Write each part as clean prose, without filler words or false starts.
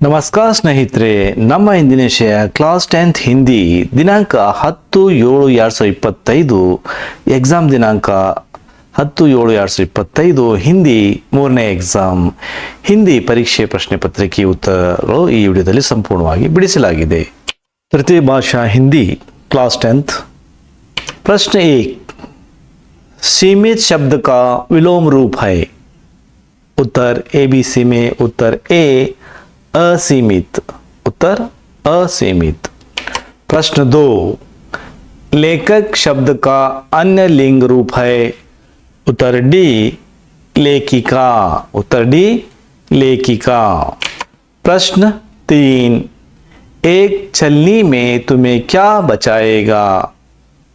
ನಮಸ್ಕಾರ ಸ್ನೇಹಿತರೆ, ನಮ್ಮ ಇಂದಿನ ವಿಷಯ ಕ್ಲಾಸ್ 10th ಹಿಂದಿ ದಿನಾಂಕ 10/7/2025 ಎಕ್ಸಾಮ್ ದಿನಾಂಕ 10/7/2025 ಹಿಂದಿ ಮೂರನೇ ಎಕ್ಸಾಮ್ ಹಿಂದಿ ಪರೀಕ್ಷೆ ಪ್ರಶ್ನೆ ಪತ್ರಿಕೆ ಉತ್ತರಗಳು ಈ ವಿಡಿಯೋದಲ್ಲಿ ಸಂಪೂರ್ಣವಾಗಿ ಬಿಡಿಸಲಾಗಿದೆ। तृतीय भाषा हिंदी क्लास 10th प्रश्न 1 सीमित शब्द का विलोम रूप है। उत्तर ABC में उत्तर ए असीमित, उत्तर असीमित। प्रश्न 2 लेखक शब्द का अन्य लिंग रूप है। उत्तर डी लेखिका, उत्तर डी लेखिका। प्रश्न 3 एक छलनी में तुम्हें क्या बचाएगा।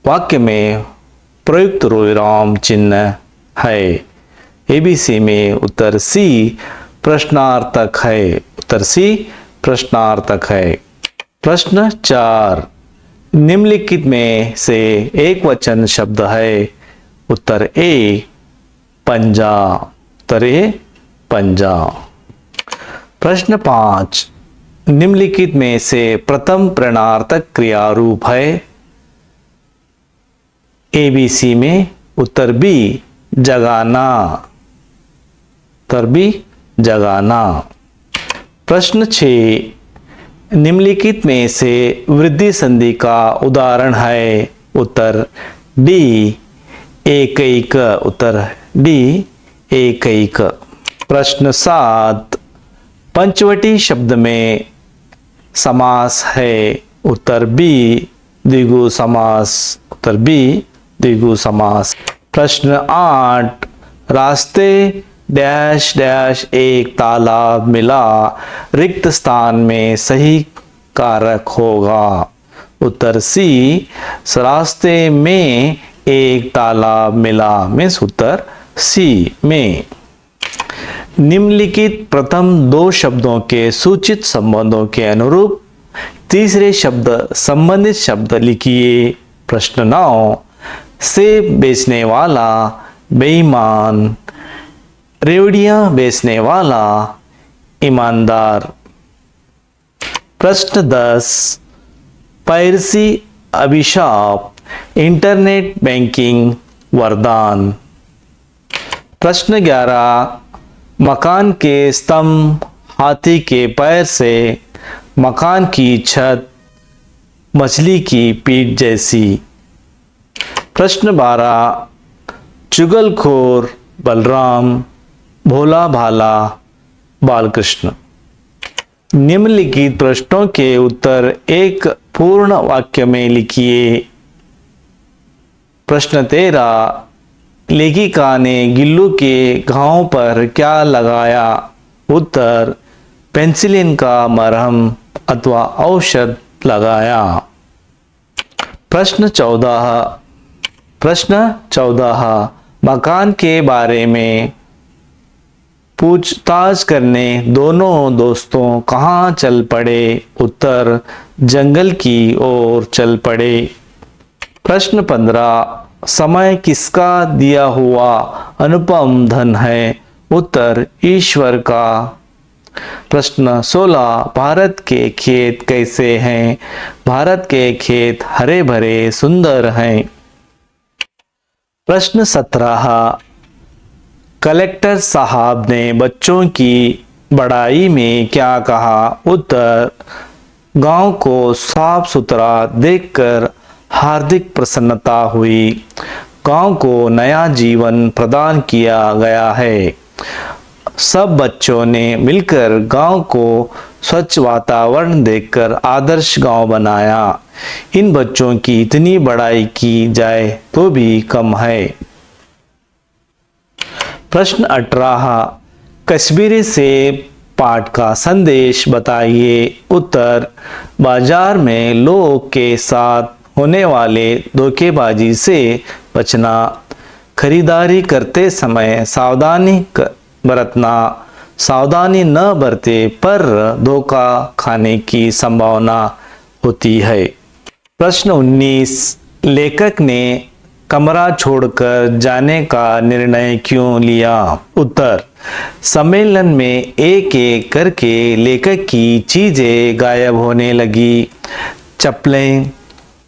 वाक्य में प्रयुक्त विराम चिन्ह है। ABC में उत्तर सी प्रश्नार्थक है, उत्तर सी प्रश्नार्थक है। प्रश्न 4 निम्नलिखित में से एक वचन शब्द है। उत्तर ए पंजा, उत्तर ए पंजा। प्रश्न 5 निम्नलिखित में से प्रथम प्रश्नार्थक क्रिया रूप है। ABC में उत्तर बी जगाना, उत्तर बी जगाना। प्रश्न 6 निम्नलिखित में से वृद्धि संधि का उदाहरण है। उत्तर डी एकैक, उत्तर डी एकैक। प्रश्न 7 पंचवटी शब्द में समास है। उत्तर बी द्विगु समास, उत्तर बी द्विगु समास। प्रश्न 8 रास्ते डैश डैश एक तालाब मिला, रिक्त स्थान में सही कारक होगा। उत्तर सी रास्ते में एक तालाब मिला मीन्स उत्तर सी में। निम्नलिखित प्रथम 2 शब्दों के सूचित संबंधों के अनुरूप तीसरे शब्द संबंधित शब्द लिखिए। प्रश्न 9 सेब बेचने वाला बेईमान, रेवड़ियां बेचने वाला ईमानदार। प्रश्न 10 पायरेसी अभिशाप, इंटरनेट बैंकिंग वरदान। प्रश्न 11 मकान के स्तंभ, हाथी के पैर से, मकान की छत, मछली की पीठ जैसी। प्रश्न 12 चुगलखोर बलराम, भोला भाला बालकृष्ण। निम्नलिखित प्रश्नों के उत्तर एक पूर्ण वाक्य में लिखिए। प्रश्न 13 लेखिका ने गिल्लू के घाव पर क्या लगाया। उत्तर पेंसिलिन का मरहम अथवा औषध लगाया। प्रश्न 14 मकान के बारे में पूछताछ करने दोनों दोस्तों कहाँ चल पड़े। उत्तर जंगल की ओर चल पड़े। प्रश्न 15 समय किसका दिया हुआ अनुपम धन है। उत्तर ईश्वर का। प्रश्न 16 भारत के खेत कैसे हैं। भारत के खेत हरे भरे सुंदर हैं। प्रश्न 17 कलेक्टर साहब ने बच्चों की बड़ाई में क्या कहा। उत्तर गांव को साफ सुथरा देखकर हार्दिक प्रसन्नता हुई। गांव को नया जीवन प्रदान किया गया है। सब बच्चों ने मिलकर गांव को स्वच्छ वातावरण देकर आदर्श गांव बनाया। इन बच्चों की इतनी बड़ाई की जाए तो भी कम है। प्रश्न 18 कश्मीरी सेब पाठ का संदेश बताइए। उत्तर बाजार में लोग के साथ होने वाले धोखेबाजी से बचना, खरीदारी करते समय सावधानी बरतना, सावधानी न बरते पर धोखा खाने की संभावना होती है। प्रश्न 19 लेखक ने कमरा छोड़कर जाने का निर्णय क्यों लिया? उत्तर, सम्मेलन में एक एक करके लेखक की चीजें गायब होने लगी। चप्पलें,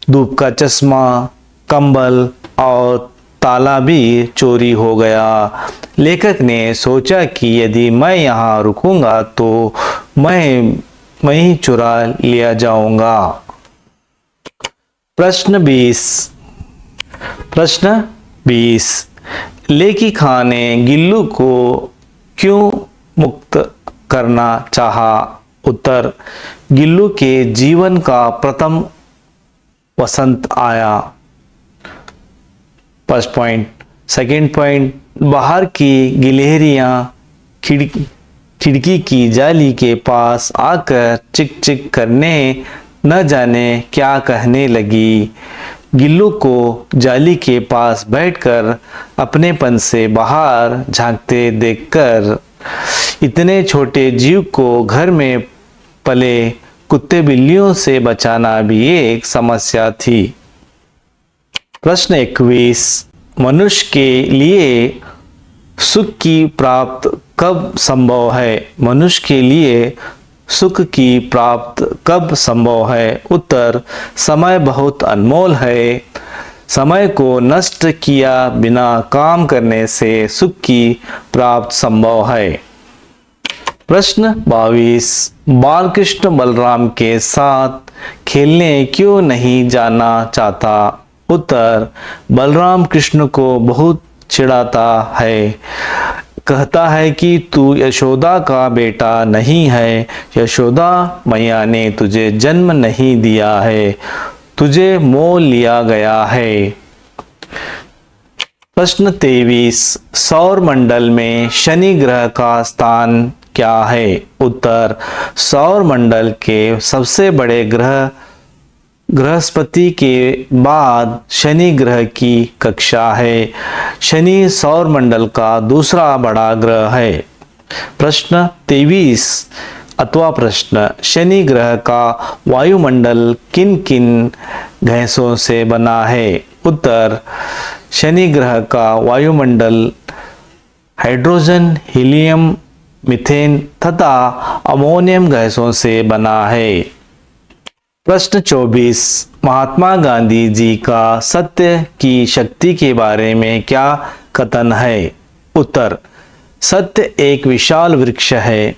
धूप का चश्मा, कंबल और ताला भी चोरी हो गया। लेखक ने सोचा कि यदि मैं यहाँ रुकूंगा तो मैं वहीं चुरा लिया जाऊंगा। प्रश्न 20। लेखिका ने गिल्लू को क्यों मुक्त करना चाहा? उत्तर, गिल्लू के जीवन का प्रथम वसंत आया। First point. सेकंड पॉइंट, बाहर की गिलहरियां खिड़की की जाली के पास आकर चिक चिक करने न जाने क्या कहने लगी। गिल्लू को जाली के पास बैठकर अपनेपन से बाहर झांकते देखकर इतने छोटे जीव को घर में पले कुत्ते बिल्लियों से बचाना भी एक समस्या थी। प्रश्न 21। मनुष्य के लिए सुख की प्राप्त कब संभव है? मनुष्य के लिए सुख की प्राप्त कब संभव है? उत्तर, समय बहुत अनमोल है। समय को नष्ट किया बिना काम करने से सुख की प्राप्त संभव है। प्रश्न 22। बालकृष्ण बलराम के साथ खेलने क्यों नहीं जाना चाहता? उत्तर, बलराम कृष्ण को बहुत चिढ़ाता है। कहता है कि तू यशोदा का बेटा नहीं है। यशोदा मैया ने तुझे जन्म नहीं दिया है, तुझे मोल लिया गया है। प्रश्न 23। सौर मंडल में शनि ग्रह का स्थान क्या है? उत्तर, सौर मंडल के सबसे बड़े ग्रह बृहस्पति के बाद शनि ग्रह की कक्षा है। शनि सौर मंडल का दूसरा बड़ा ग्रह है। प्रश्न 23 अथवा प्रश्न, शनि ग्रह का वायुमंडल किन किन गैसों से बना है? उत्तर, शनि ग्रह का वायुमंडल हाइड्रोजन, हीलियम, मीथेन तथा अमोनियम गैसों से बना है। प्रश्न 24। महात्मा गांधी जी का सत्य की शक्ति के बारे में क्या कथन है? उत्तर, सत्य एक विशाल वृक्ष है,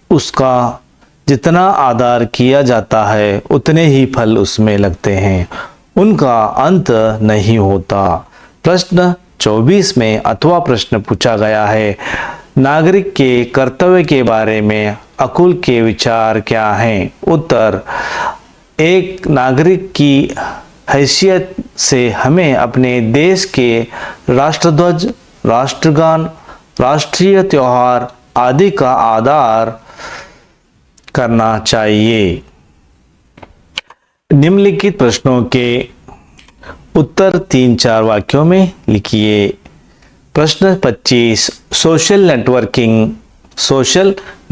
उसका जितना आदर किया जाता है उतने ही फल उसमें लगते हैं, उनका अंत नहीं होता। प्रश्न 24 में अथवा प्रश्न पूछा गया है, नागरिक के कर्तव्य के बारे में अकुल के विचार क्या हैं? उत्तर, एक नागरिक की हैसियत से हमें अपने देश के राष्ट्रध्वज, राष्ट्रगान, राष्ट्रीय त्योहार आदि का आदर करना चाहिए। निम्नलिखित प्रश्नों के उत्तर 3-4 वाक्यों में लिखिए। प्रश्न 25। सोशल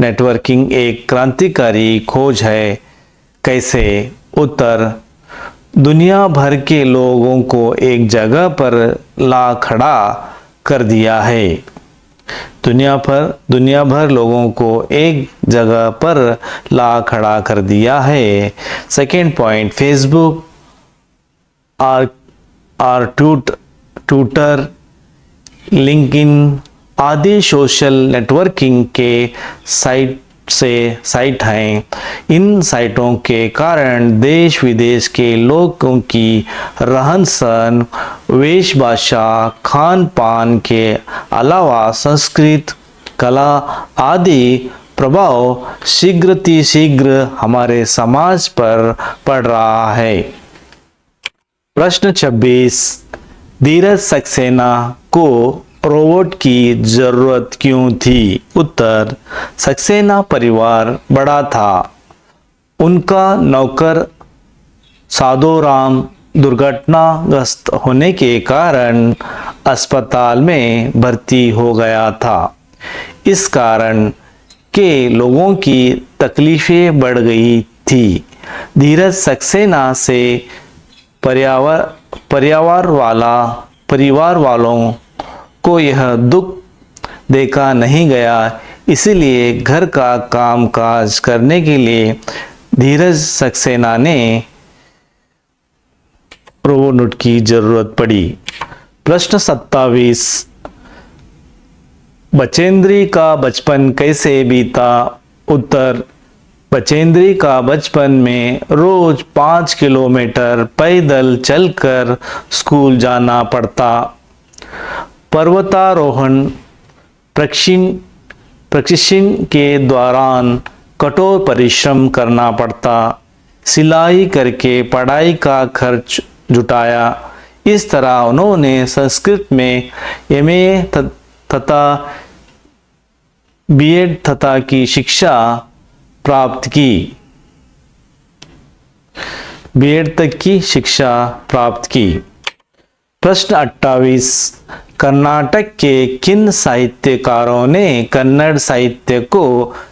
नेटवर्किंग एक क्रांतिकारी खोज है, कैसे? उत्तर, दुनिया भर के लोगों को एक जगह पर ला खड़ा कर दिया है। दुनिया भर लोगों को एक जगह पर ला खड़ा कर दिया है। सेकेंड पॉइंट, फेसबुक और ट्विटर, लिंक्डइन आदि सोशल नेटवर्किंग के साइट हैं। इन साइटों के कारण देश विदेश के लोगों की रहन सहन, वेश भाषा, खान पान के अलावा संस्कृत, कला आदि प्रभाव शीघ्र हमारे समाज पर पड़ रहा है। प्रश्न 26। धीरज सक्सेना को रोबोट की जरूरत क्यों थी? उत्तर, सक्सेना परिवार बड़ा था, उनका नौकर साधोराम दुर्घटनाग्रस्त होने के कारण अस्पताल में भर्ती हो गया था। इस कारण के लोगों की तकलीफें बढ़ गई थी। धीरज सक्सेना से परिवार वालों को यह दुख देखा नहीं गया, इसीलिए घर का काम काज करने के लिए धीरज सक्सेना ने रोबोट की जरूरत पड़ी। प्रश्न 27, बचेंद्री का बचपन कैसे बीता? उत्तर, बचेंद्री का बचपन में रोज 5 किलोमीटर पैदल चलकर स्कूल जाना पड़ता। पर्वतारोहण प्रशिक्षण के दौरान कठोर परिश्रम करना पड़ता। सिलाई करके पढ़ाई का खर्च जुटाया। इस तरह उन्होंने संस्कृत में एमए तथा बीएड तथा की शिक्षा प्राप्त की। बीएड तक की शिक्षा प्राप्त की। प्रश्न 28, कर्नाटक के किन साहित्यकारों ने कन्नड़ साहित्य को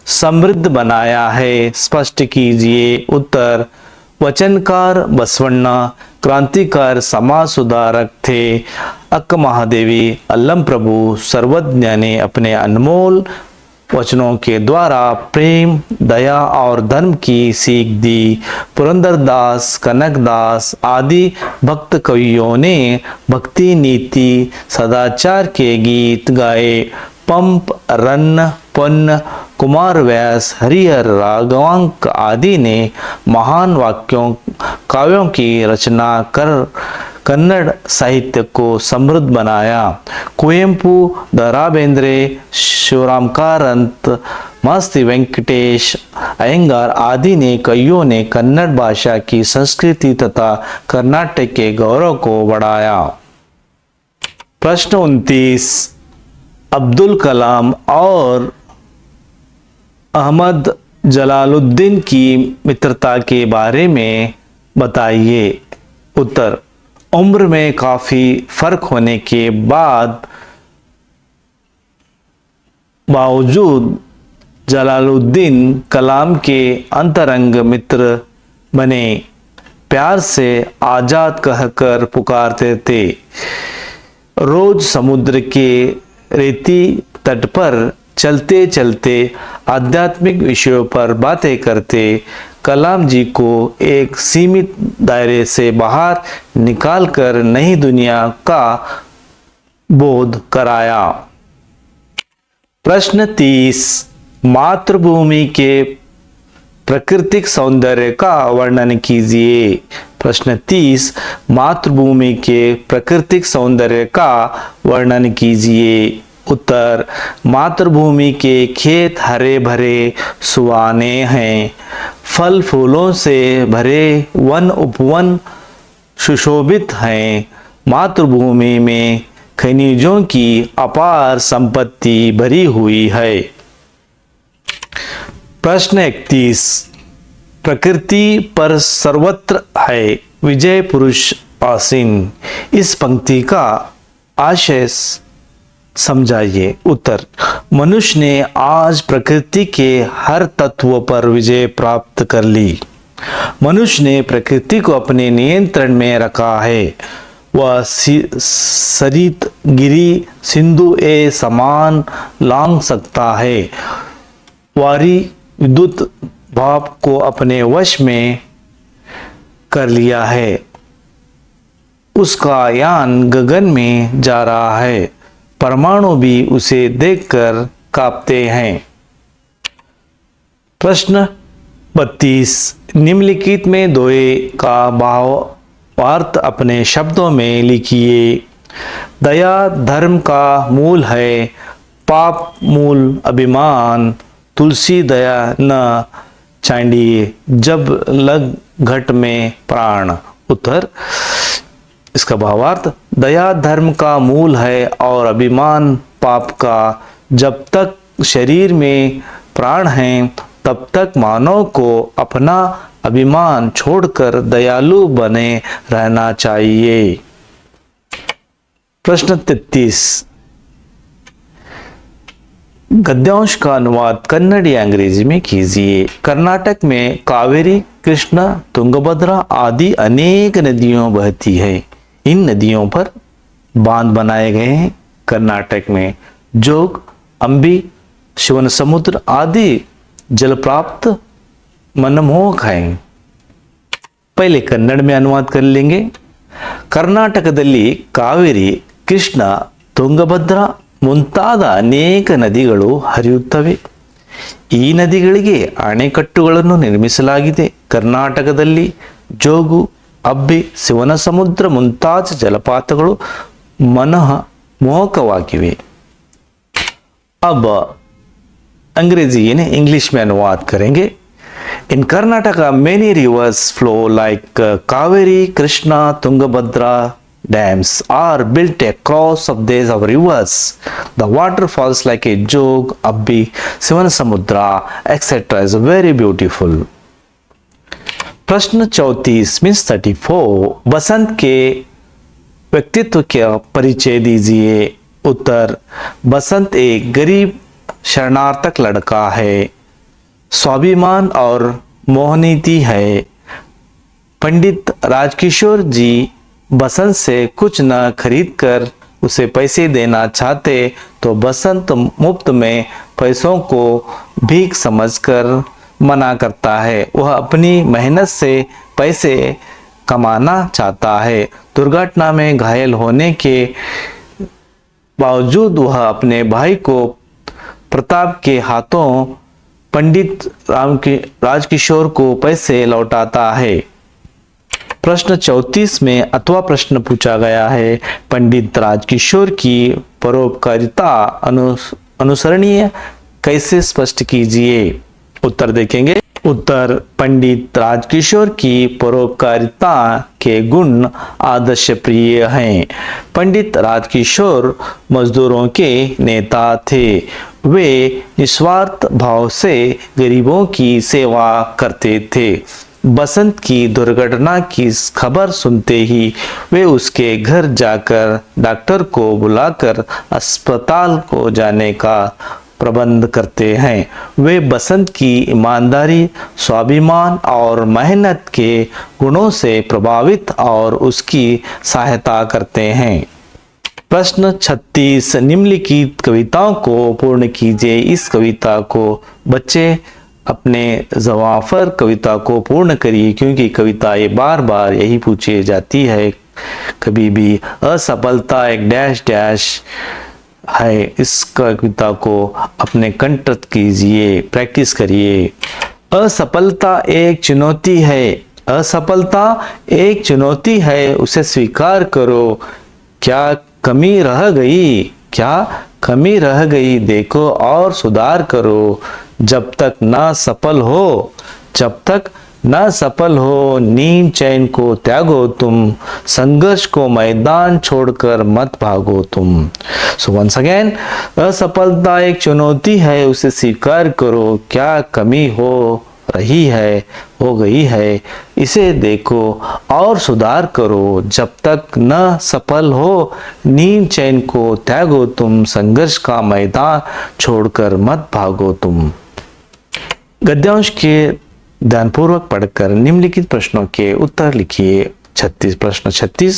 समृद्ध बनाया है? स्पष्ट कीजिए। उत्तर, वचनकार बसवण्णा क्रांतिकार समाज सुधारक थे। अक्क महादेवी अल्लम प्रभु सर्वज्ञ ने अपने अनमोल वचनों के द्वारा प्रेम, दया और धर्म की सीख दी। पुरंदरदास, कनकदास आदि भक्त कवियों ने भक्ति, नीति, सदाचार के गीत गाए। पंप, रन्न, पुन्न, कुमार व्यास, हरिहर राघवांक आदि ने महान काव्यों की रचना कर कन्नड़ साहित्य को समृद्ध बनाया। कुवेंपु, द रा बेंद्रे, शिवराम कारंत, मास्ती वेंकटेश अयंगार आदि ने कवियों ने कन्नड़ भाषा की संस्कृति तथा कर्नाटक के गौरव को बढ़ाया। प्रश्न 29, अब्दुल कलाम और अहमद जलालुद्दीन की मित्रता के बारे में बताइए। उत्तर, उम्र में काफी फर्क होने के बावजूद जलालुद्दीन कलाम के अंतरंग मित्र बने। प्यार से आजाद कहकर पुकारते थे। रोज समुद्र के रेती तट पर चलते चलते आध्यात्मिक विषयों पर बातें करते। कलाम जी को एक सीमित दायरे से बाहर निकालकर नई दुनिया का बोध कराया। प्रश्न 30, मातृभूमि के प्राकृतिक सौंदर्य का वर्णन कीजिए। प्रश्न 30, मातृभूमि के प्राकृतिक सौंदर्य का वर्णन कीजिए। उत्तर, मातृभूमि के खेत हरे भरे सुहाने हैं। फल फूलों से भरे वन उपवन सुशोभित हैं। मातृभूमि में खनिजों की अपार संपत्ति भरी हुई है। प्रश्न 31, प्रकृति पर सर्वत्र है, विजय पुरुष आसीन। इस पंक्ति का आशय समझाइए। उत्तर, मनुष्य ने आज प्रकृति के हर तत्व पर विजय प्राप्त कर ली। मनुष्य ने प्रकृति को अपने नियंत्रण में रखा है। वह सरित गिरी सिंधु ए समान लांग सकता है। वारी विद्युत भाप को अपने वश में कर लिया है। उसका यान गगन में जा रहा है। परमाणु भी उसे देखकर कांपते हैं। प्रश्न 32, निम्नलिखित में दोहे का भावार्थ अपने शब्दों में लिखिए। दया धर्म का मूल है, पाप मूल अभिमान। तुलसी दया न चांडिए, जब लग घट में प्राण। उत्तर, इसका भावार्थ, दया धर्म का मूल है और अभिमान पाप का। जब तक शरीर में प्राण हैं तब तक मानव को अपना अभिमान छोड़कर दयालु बने रहना चाहिए। प्रश्न 33, गद्यांश का अनुवाद कन्नड़ या अंग्रेजी में कीजिए। कर्नाटक में कावेरी, कृष्णा, तुंगभद्रा आदि अनेक नदियां बहती है। इन नदियों पर बांध बनाए गए हैं। कर्नाटक में जोग अंबी, शिवन समुद्र आदि जलप्राप्त मनमोहक हैं। पहले कन्नड़ में अनुवाद कर लेंगे। ಕರ್ನಾಟಕದಲ್ಲಿ ಕಾವೇರಿ, ಕೃಷ್ಣ, ತುಂಗಭದ್ರಾ ಮುಂತಾದ ಅನೇಕ ನದಿಗಳು ಹರಿಯುತ್ತವೆ. ಈ ನದಿಗಳಿಗೆ ಅಣೆಕಟ್ಟುಗಳನ್ನು ನಿರ್ಮಿಸಲಾಗಿದೆ. ಕರ್ನಾಟಕದಲ್ಲಿ ಜೋಗು, ಅಬ್ಬಿ, ಶಿವನಸಮುದ್ರ ಮುಂತಾದ ಜಲಪಾತಗಳು ಮನಮೋಹಕವಾಗಿವೆ. अब अंग्रेजी यानी इंग्लिश में अनुवाद करेंगे। In Karnataka, many rivers flow like Kaveri, Krishna, Tungabhadra dams are built across of these of rivers. The water falls like a jog, Abbi, Sivansamudra, etc. is very beautiful. प्रश्न 34 मीन्स 34, बसंत के व्यक्तित्व का परिचय दीजिए। उत्तर, बसंत एक गरीब शरणार्थक लड़का है, स्वाभिमान और मोहनीति है। पंडित राजकिशोर जी बसंत से कुछ न खरीद कर उसे पैसे देना चाहते तो बसंत मुफ्त में पैसों को भीख समझकर मना करता है। वह अपनी मेहनत से पैसे कमाना चाहता है। दुर्घटना में घायल होने के बावजूद वह अपने भाई को प्रताप के हाथों पंडित राजकिशोर को पैसे लौटाता है। प्रश्न 34 में अथवा प्रश्न पूछा गया है, पंडित राजकिशोर की परोपकारिता अनुसरणीय कैसे स्पष्ट कीजिए। उत्तर देखेंगे। उत्तर, पंडित राजकिशोर की परोपकारिता के गुण आदर्श प्रिय हैं। पंडित राजकिशोर मजदूरों के नेता थे। वे निस्वार्थ भाव से गरीबों की सेवा करते थे। बसंत की दुर्घटना की खबर सुनते ही वे उसके घर जाकर डॉक्टर को बुलाकर अस्पताल को जाने का प्रबंध करते हैं। वे बसंत की ईमानदारी, स्वाभिमान और मेहनत के गुणों से प्रभावित और उसकी सहायता करते हैं। प्रश्न 36, निम्नलिखित कविताओं को पूर्ण कीजिए। इस कविता को बच्चे अपने जवाफर कविता को पूर्ण करिए, क्योंकि कविता ये बार बार यही पूछी जाती है। कभी भी असफलता एक डैश डैश है। इस कविता को अपने कंठस्थ कीजिए, प्रैक्टिस करिए। असफलता एक चुनौती है। असफलता एक चुनौती है, उसे स्वीकार करो। क्या कमी रह गई? क्या कमी रह गई? देखो और सुधार करो। जब तक ना सफल हो, जब तक न सफल हो, नींद चैन को त्यागो तुम, संघर्ष को मैदान छोड़कर मत भागो तुम। सो वंस अगेन, असफलता एक चुनौती है, उसे स्वीकार करो। क्या कमी हो रही है, हो गई है, इसे देखो और सुधार करो। जब तक न सफल हो, नींद चैन को त्यागो तुम, संघर्ष का मैदान छोड़कर मत भागो तुम। गद्यांश के ध्यानपूर्वक पढ़कर निम्नलिखित प्रश्नों के उत्तर लिखिए। 36 प्रश्न 36,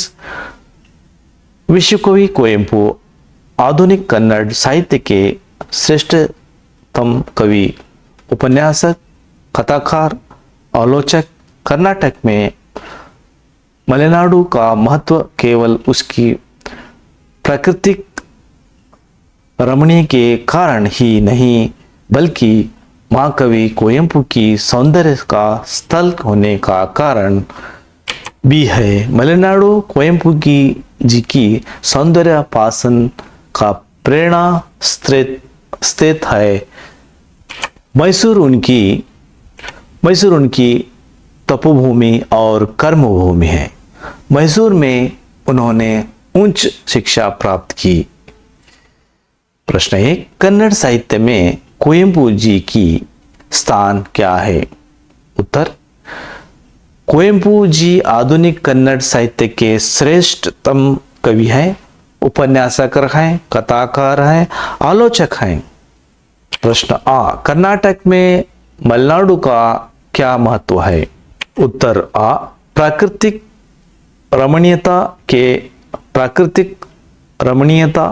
विश्वकवि कुवेंपु आधुनिक कन्नड़ साहित्य के श्रेष्ठतम कवि, उपन्यासक, कथाकार, आलोचक। कर्नाटक में मलेनाडु का महत्व केवल उसकी प्राकृतिक रमणीय के कारण ही नहीं, बल्कि महाकवि कुवेंपु की सौंदर्य का स्थल होने का कारण भी है। मलेनाडु कुवेंपु की जी की सौंदर्य पासन का प्रेरणा स्थित है। मैसूर उनकी तपोभूमि और कर्मभूमि है। मैसूर में उन्होंने उच्च शिक्षा प्राप्त की। प्रश्न 1, कन्नड़ साहित्य में कुवेंपु जी की स्थान क्या है? उत्तर, कुवेंपु जी आधुनिक कन्नड़ साहित्य के श्रेष्ठतम कवि हैं, उपन्यासक हैं, कथाकार हैं, आलोचक हैं। प्रश्न आ, कर्नाटक में मलेनाडु का क्या महत्व है? उत्तर आ, प्राकृतिक रमणीयता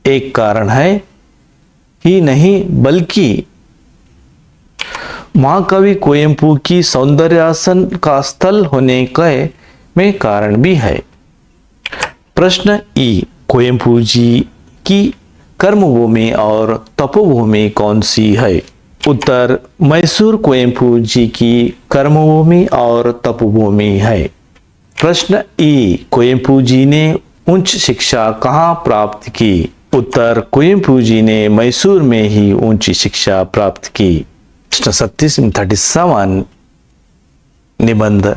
एक कारण है। ही नहीं बल्कि महाकवि कुवेंपु की सौंदर्यासन का स्थल होने के में कारण भी है। प्रश्न ई, कुवेंपु जी की कर्मभूमि और तपोभूमि कौन सी है? उत्तर, मैसूर कुवेंपु जी की कर्मभूमि और तपोभूमि है। प्रश्न ई, कुवेंपु जी ने उच्च शिक्षा कहाँ प्राप्त की? उत्तर, कुवेंपु जी ने मैसूर में ही उच्च शिक्षा प्राप्त की। प्रश्न 37 निबंध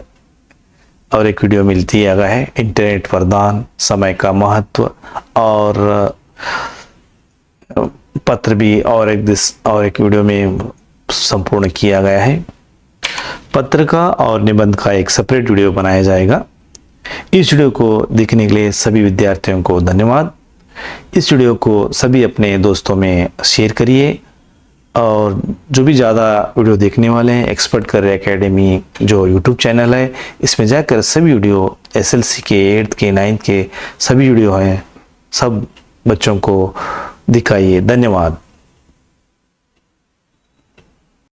और एक वीडियो मिलती है इंटरनेट वरदान, समय का महत्व, और पत्र भी और एक वीडियो में संपूर्ण किया गया है। पत्र का और निबंध का एक सेपरेट वीडियो बनाया जाएगा। इस वीडियो को देखने के लिए सभी विद्यार्थियों को धन्यवाद। इस वीडियो को सभी अपने दोस्तों में शेयर करिए, और जो भी ज़्यादा वीडियो देखने वाले हैं, एक्सपर्ट करियर एकेडमी जो यूट्यूब चैनल है, इसमें जाकर सभी वीडियो एसएलसी के 8th के 9th के सभी वीडियो हैं, सब बच्चों को दिखाइए। धन्यवाद।